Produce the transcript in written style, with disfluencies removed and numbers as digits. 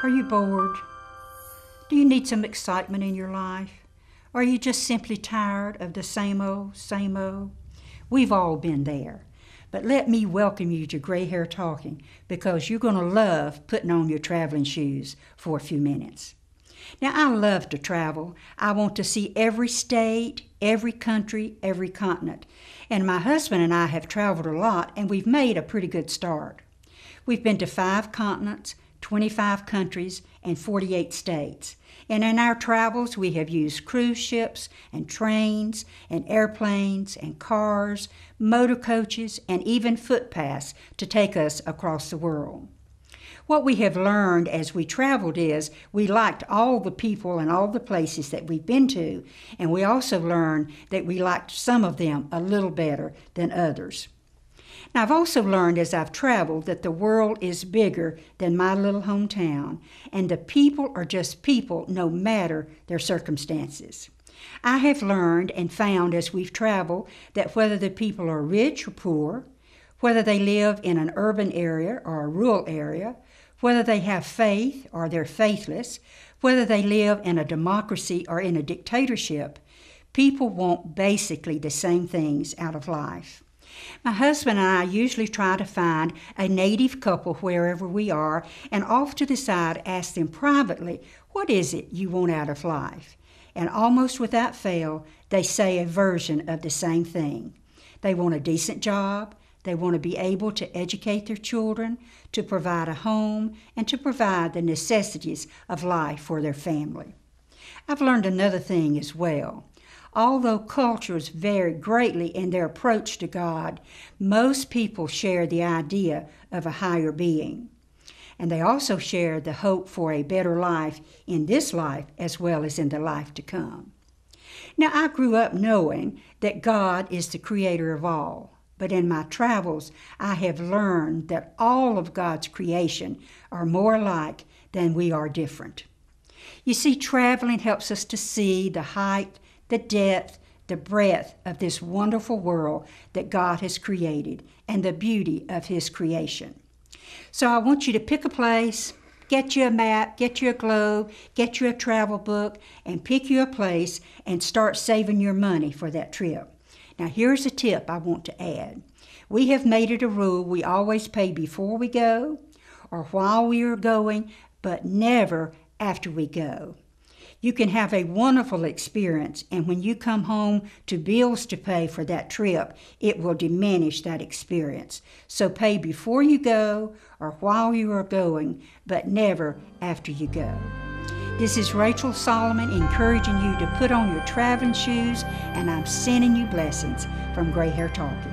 Are you bored? Do you need some excitement in your life? Or are you just simply tired of the same old, same old? We've all been there. But let me welcome you to Gray Hair Talking, because you're going to love putting on your traveling shoes for a few minutes. Now, I love to travel. I want to see every state, every country, every continent. And my husband and I have traveled a lot, and we've made a pretty good start. We've been to 5 continents, 25 countries, and 48 states. And in our travels, we have used cruise ships and trains and airplanes and cars, motor coaches, and even footpaths to take us across the world. What we have learned as we traveled is we liked all the people and all the places that we've been to, and we also learned that we liked some of them a little better than others. Now, I've also learned as I've traveled that the world is bigger than my little hometown, and the people are just people no matter their circumstances. I have learned and found as we've traveled that whether the people are rich or poor, whether they live in an urban area or a rural area, whether they have faith or they're faithless, whether they live in a democracy or in a dictatorship, people want basically the same things out of life. My husband and I usually try to find a native couple wherever we are, and off to the side ask them privately, what is it you want out of life? And almost without fail, they say a version of the same thing. They want a decent job, they want to be able to educate their children, to provide a home, and to provide the necessities of life for their family. I've learned another thing as well. Although cultures vary greatly in their approach to God, most people share the idea of a higher being. And they also share the hope for a better life in this life as well as in the life to come. Now, I grew up knowing that God is the creator of all, but in my travels, I have learned that all of God's creation are more alike than we are different. You see, traveling helps us to see the height, the depth, the breadth of this wonderful world that God has created and the beauty of His creation. So I want you to pick a place, get you a map, get you a globe, get you a travel book, and pick you a place and start saving your money for that trip. Now here's a tip I want to add. We have made it a rule we always pay before we go or while we are going, but never after we go. You can have a wonderful experience, and when you come home to bills to pay for that trip, it will diminish that experience. So pay before you go or while you are going, but never after you go. This is Rachel Solomon encouraging you to put on your traveling shoes, and I'm sending you blessings from Gray Hair Talking.